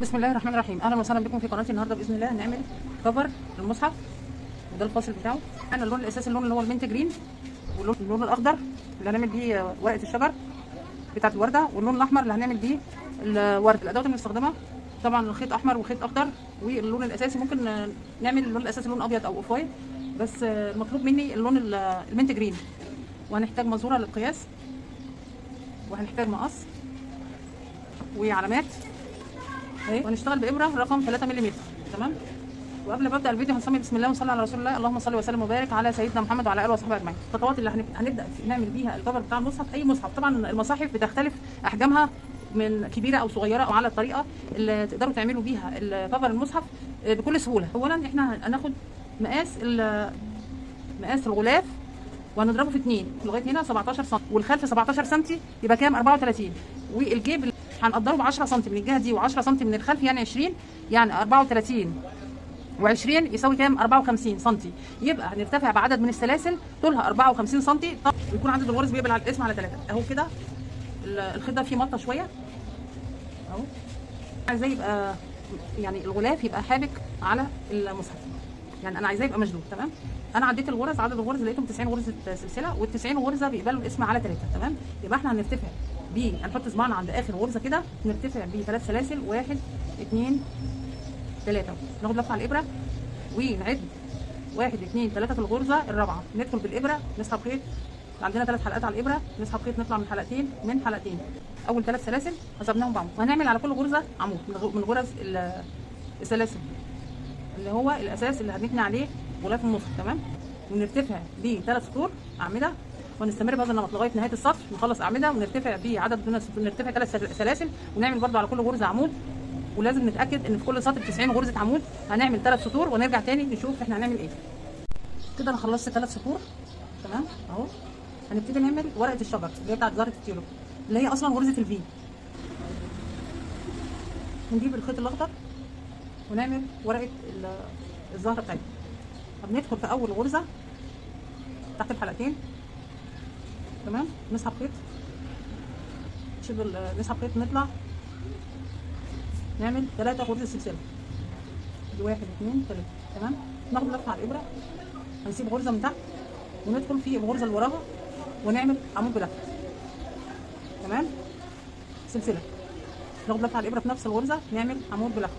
بسم الله الرحمن الرحيم. اهلا وسهلا بكم في قناتي. النهارده باذن الله هنعمل كفر للمصحف، وده الفاصل بتاعه. انا اللون الاساسي اللون اللي هو المنت جرين، واللون الاخضر اللي هنعمل بيه ورقه الشجر بتاعه الورده، واللون الاحمر اللي هنعمل بيه الورد. الادوات اللي بنستخدمها طبعا خيط احمر وخيط اخضر، واللون الاساسي ممكن نعمل اللون الاساسي لون ابيض او اوف وايت، بس المطلوب مني اللون المنت جرين. وهنحتاج مزوره للقياس، وهنحتاج مقص وعلامات اهي، وهنشتغل بابره رقم 3 ملم. تمام. وقبل ما ابدا الفيديو هنسمي بسم الله ونصلي على رسول الله. اللهم صل وسلم وبارك على سيدنا محمد وعلى اله وصحبه اجمعين. الخطوات اللي هنبدا نعمل بيها الكفر بتاع المصحف، اي مصحف طبعا المصاحف بتختلف احجامها من كبيره او صغيره، او على الطريقه اللي تقدروا تعملوا بيها الكفر المصحف بكل سهوله. اولا احنا هناخد مقاس الغلاف، وهنضربه في 2 لغايه هنا 17 سم، والخلف 17 سم، يبقى كام 34. والجيب هنقدره ب 10 سم من الجهه دي و10 سم من الخلف، يعني 20، يعني 34 و20 يساوي كام 54 سم. يبقى هنرتفع بعدد من السلاسل طولها 54 سم، ويكون عدد الغرز بيقبل على القسم على 3 اهو كده. الخيط ده فيه مطه شويه اهو، عايزاه يبقى يعني الغلاف يبقى حابك على المصحف، يعني انا عايزاه يبقى مشدود. تمام. انا عديت الغرز، عدد الغرز لقيتهم 90 غرزه سلسله، وال90 غرزه بيقبلوا القسم على 3. تمام. يبقى احنا هنرتفع هنحط صباعنا عند اخر غرزه كده، نرتفع ب3 سلاسل 1 2 3، ناخد لفه على الابره ونعد 1 2 3 في الغرزه الرابعه، ندخل بالابره نسحب خيط، عندنا 3 حلقات على الابره، نسحب خيط نطلع من حلقتين اول 3 سلاسل حسبناهم بعمود، وهنعمل على كل غرزه عمود من غرز السلاسل اللي هو الاساس اللي هنبني عليه غلاف المصحف. تمام. ونرتفع ب3 سطور اعمده، ونستمر بهذا النمط لغايه نهايه السطر، نخلص اعمده ونرتفع نرتفع 3 سلاسل، ونعمل برده على كل غرزه عمود. ولازم نتاكد ان في كل سطر 90 غرزه عمود هنعمل 3 سطور، ونرجع تاني نشوف احنا هنعمل ايه. كده انا خلصت 3 سطور. تمام اهو. هنبتدي نعمل ورقه الشجر اللي هي بتاعت زهره التيولو، اللي هي اصلا غرزه الفي. نجيب الخيط الاخضر ونعمل ورقه الزهره بتاعتنا. بندخل في اول غرزه تحت الحلقتين. تمام. نسحب خيط، نسحب خيط، نطلع نعمل 3 غرزه سلسله، 1 2 3. تمام. ناخد لفه على الابره، هنسيب غرزه من تحت وندخل في الغرزه اللي وراها ونعمل عمود بلفه. تمام. سلسله، ناخد لفه على الابره في نفس الغرزه نعمل عمود بلفه،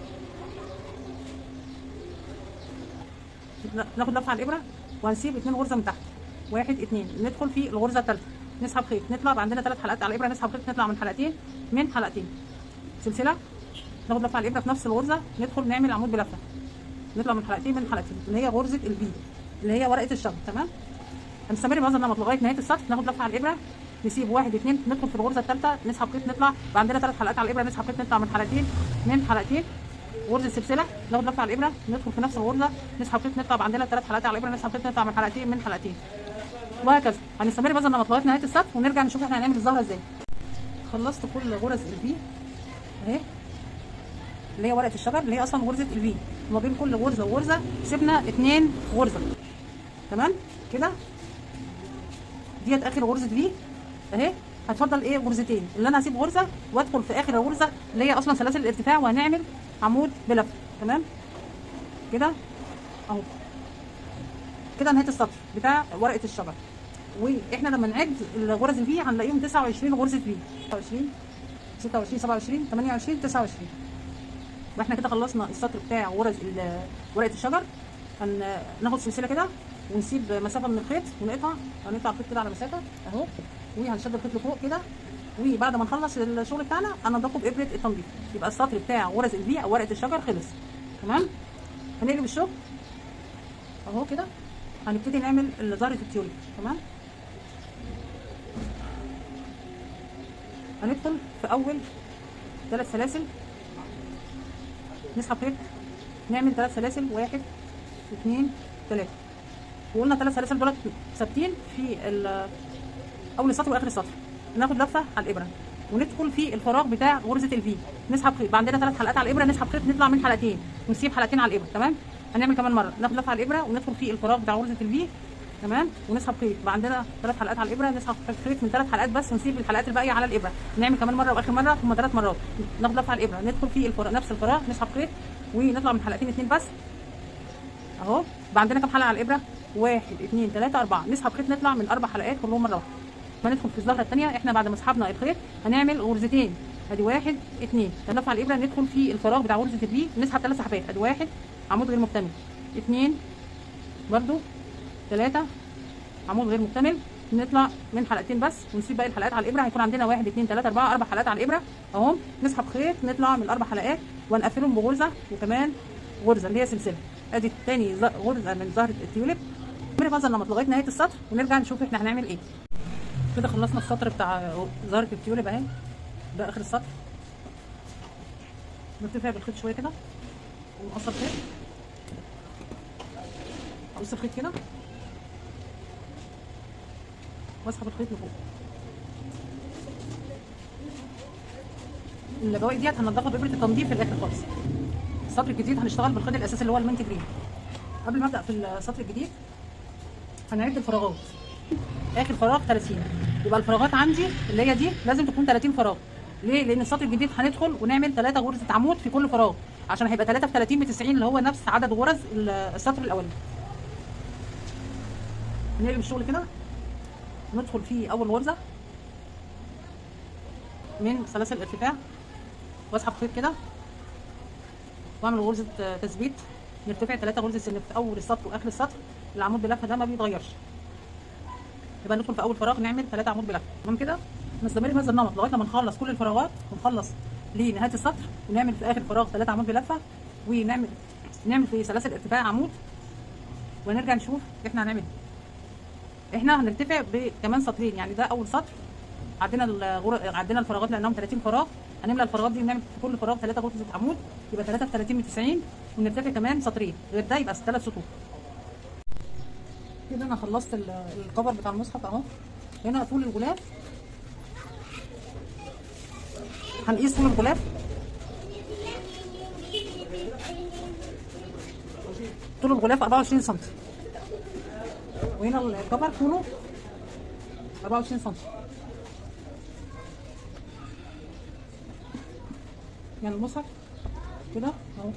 ناخد لفه على الابره وهنسيب 2 غرزه من تحت 1 2، ندخل في الغرزه الثالثه، نسحب خيط، نطلع بقى عندنا 3 حلقات على الابره، نسحب خيط نطلع من حلقتين سلسله، ناخد لفه على الابره في نفس الغرزه ندخل نعمل عمود بلفه، نطلع من حلقتين اللي هي غرزه البي اللي هي ورقه الشجر. تمام. هنستمر بهذا النمط لغايه نهايه السطر، ناخد لفه على الابره، نسيب 1 2، ندخل في الغرزه الثالثه، نسحب خيط، نطلع بقى عندنا 3 حلقات على الابره، نسحب خيط نطلع من حلقتين غرزه سلسله، ناخد لفه على الابره، ندخل في نفس الغرزه، نسحب خيط، نطلع بقى عندنا 3 حلقات على الابره، نسحب خيط، نطلع من حلقتين وهكذا. هنستمر بهذا النمط لغايه نهايه السطر، ونرجع نشوف احنا هنعمل الزهره ازاي. خلصت كل غرز الفي اهي، اللي هي ورقه الشجر اللي هي اصلا غرزه الفي. وما بين كل غرزه وغرزه سيبنا 2 غرزه. تمام كده. ديت اخر غرزه في اهي. هتفضل ايه غرزتين، اللي انا هسيب غرزه وادخل في اخر غرزه اللي هي اصلا سلاسل الارتفاع، وهنعمل عمود بلفه. تمام كده اهو. كده نهايه السطر بتاع ورقه الشجر. واحنا لما نعد الغرز الفي هنلاقيهم 29 غرزه في، 29 26 27 28 29. واحنا كده خلصنا السطر بتاع ورقه الشجر. هناخد سلسله كده ونسيب مسافه من الخيط هنقطع الخيط كده على مسافه اهو، وهنشد الخيط لفوق كده. وبعد ما نخلص الشغل بتاعنا هنضغطه بابره التنظيف، يبقى السطر بتاع غرز الفي او ورقه الشجر خلص. تمام. هنقلب الشغل اهو كده. هنبتدي نعمل زهره التيوليب. تمام. هندخل في اول 3 سلاسل، نسحب خيط، نعمل 3 سلاسل 1 2 3، وقلنا 3 سلاسل دولت ثابتين في اول السطر واخر السطر. ناخد لفه على الابره وندخل في الفراغ بتاع غرزه الفي، نسحب خيط، بقى عندنا 3 حلقات على الابره، نسحب خيط نطلع من حلقتين ونسيب حلقتين على الابره. تمام. هنعمل كمان مره، ناخد لفه على الابره وندخل في الفراغ بتاع غرزه الفي تمام. ونسحب خيط، بقى عندنا 3 حلقات على الابره، نسحب خيط من 3 حلقات بس، ونسيب الحلقات الباقيه على الابره. نعمل كمان مره واخر مره، هم 3 مرات. ناخد لفه على الابره، ندخل في الفراغ نفس الفراغ، نسحب خيط ونطلع من حلقتين 2 بس اهو. بقى عندنا كام حلقه على الابره؟ 1 2 3 4. نسحب خيط نطلع من 4 حلقات كلهم مره واحده. ما ندخل في الزهره الثانيه، احنا بعد ما سحبنا الخيط هنعمل غرزتين، ادي 1 2. هنلف على الابره، ندخل في الفراغ بتاع غرزه البي، نسحب 3 سحبات، ادي 1 عمود غير مكتمل، 2 برده، 3 عمود غير مكتمل. نطلع من حلقتين بس ونسيب باقي الحلقات على الابره. هيكون عندنا 1 2 3 4 4 حلقات على الابره اهو. نسحب خيط نطلع من الاربع حلقات ونقفلهم بغرزه وكمان غرزه اللي هي سلسله. ادي الثاني غرزه من زهره التيوليب. نعمل هذا النمط لغايه نهايه السطر ونرجع نشوف احنا هنعمل ايه. كده خلصنا السطر بتاع زهره التيوليب اهي، ده اخر السطر. نرتفع بالخيط شويه كده ونقصر خيط، اقص الخيط كده واسحب الخيط لفوق. البواقي ديت هننضفها بابره التنظيف في الاخر خالص. السطر الجديد هنشتغل بالخيط الاساسي اللي هو المنت جرين. قبل ما ابدا في السطر الجديد هنعد الفراغات. اخر فراغ 30، يبقى الفراغات عندي اللي هي دي لازم تكون 30 فراغ. ليه؟ لان السطر الجديد هندخل ونعمل 3 غرزه عمود في كل فراغ، عشان هيبقى 3 في 30 ب 90 اللي هو نفس عدد غرز السطر الاولاني. نقلب الشغل كده، ندخل في اول غرزه من سلاسل الارتفاع واسحب خيط كده واعمل غرزه تثبيت. نرتفع 3 غرزه سن في اول السطر واخر السطر. العمود بلفه ده ما بيتغيرش، يبقى ندخل في اول فراغ نعمل 3 عمود بلفه. تمام كده. نستمر بهذا النمط لغايه لما نخلص كل الفراغات ونخلص لنهايه السطر، ونعمل في اخر فراغ 3 عمود بلفه، ونعمل في سلاسل ارتفاع عمود، ونرجع نشوف احنا هنعمل ايه. احنا هنرتفع بكمان سطرين، يعني ده اول سطر عدينا الفراغات لانهم 30 فراغ. هنملى الفراغات دي ونعمل في كل فراغ 3 غرزه عمود، يبقى 3 في 30 ب 90، ونرتفع كمان سطرين غير ده يبقى 3 سطور. كده انا خلصت الكفر بتاع المصحف اهو. هنا طول الغلاف هنقيس طول الغلاف. طول الغلاف 24 سم، وهنا الكفر طوله 24 سم. يعني المصحف كده اهو.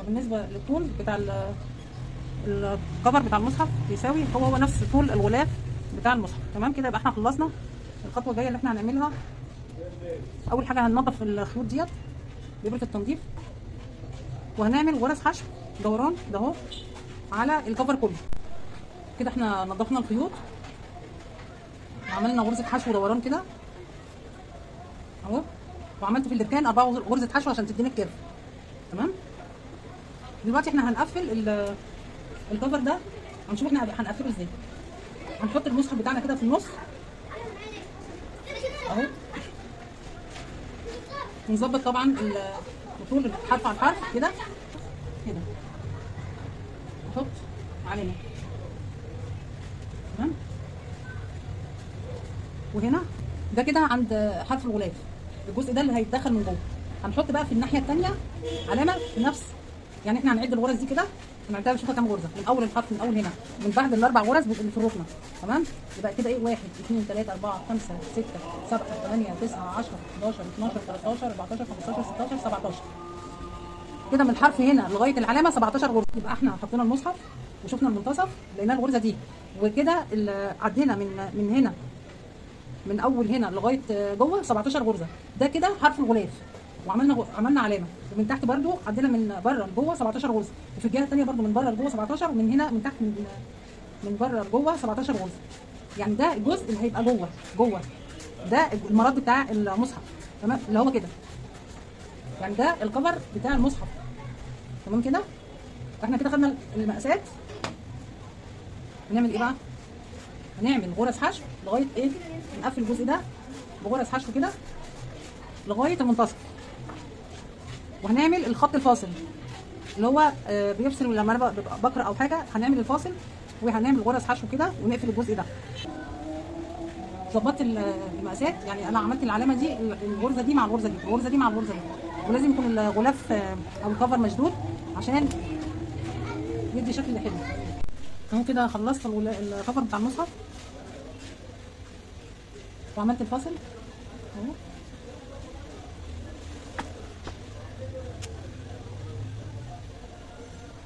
بالنسبه للطول بتاع الكفر بتاع المصحف يساوي هو نفس طول الغلاف بتاع المصحف. تمام كده. يبقى احنا خلصنا. الخطوه الجايه اللي احنا هنعملها، اول حاجه هننضف الخيوط ديت بابره التنظيف، وهنعمل غرز حشو دوران ده اهو على الكفر كله. كده احنا نضفنا الخيوط وعملنا غرزه حشو دوران كده اهو، وعملت في الاركان 4 غرزه حشو عشان تديني الكيرف. تمام. دلوقتي احنا هنقفل الكفر ده، هنشوف احنا هنقفله ازاي. هنحط المصحف بتاعنا كده في النص اهو، ونظبط طبعا الطول حرف على حرف كده كده، نحط علامه. تمام. وهنا ده كده عند حرف الغلاف، الجزء ده اللي هيتدخل من جوه. هنحط بقى في الناحيه الثانيه علامه نفس، يعني احنا هنعد الغرز دي كده، هنعدها نشوفها كام غرزه من اول الحرف، من اول هنا من بعد الاربع غرز اللي في الركنه. تمام. يبقى كده ايه 1 2 3 4 5 6 7 8 9 10 11 12 13 14 15 16 17. كده من الحرف هنا لغايه العلامه 17 غرزه. يبقى احنا حطينا المصحف وشفنا المنتصف لقينا الغرزه دي، وكده عدينا من هنا من اول هنا لغايه جوه 17 غرزه. ده كده حرف الغلاف، وعملنا علامه. ومن تحت برده عدينا من بره لجوه 17 غرزه، وفي الجهه الثانيه برده من بره لجوه 17، ومن هنا من تحت من بره لجوه 17 غرزه. يعني ده الجزء اللي هيبقى جوه ده المراد بتاع المصحف. تمام. اللي هو كده، يعني ده الكفر بتاع المصحف. تمام كده. احنا كده خدنا المقاسات. هنعمل ايه بقى؟ هنعمل غرز حشو لغايه ايه، نقفل الجزء ده بغرز حشو كده لغايه المنتصف، وهنعمل الخط الفاصل اللي هو بيفصل لما انا بقرا او حاجه. هنعمل الفاصل وهنعمل غرز حشو كده ونقفل الجزء ده. ظبطت المقاسات، يعني انا عملت العلامه دي، الغرزه دي مع الغرزه دي، الغرزه دي مع الغرزه دي، ولازم يكون الغلاف او الكفر مشدود عشان يدي شكل حلو. اهو كده خلصت الكفر بتاع المصحف وعملت الفاصل اهو.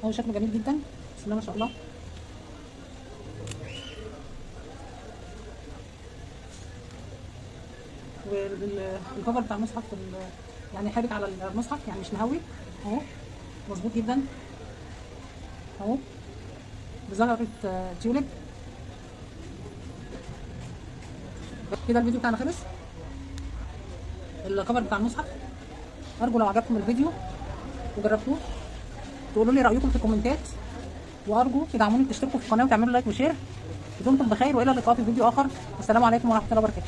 هو شكله جميل جدا، بسم الله ما شاء الله. والكفر بتاع المصحف يعني حابك على المصحف، يعني مش مهوي اهو، مظبوط جدا اهو، بزهرة تيوليب. كده الفيديو بتاعنا خلص، الكفر بتاع المصحف. ارجو لو عجبكم الفيديو وجربتوه تقولوا لي رايكم في الكومنتات، وارجو تدعموني، تشتركوا في القناه وتعملوا لايك وشير. دمتم بخير والى اللقاء في فيديو اخر، والسلام عليكم ورحمه الله وبركاته.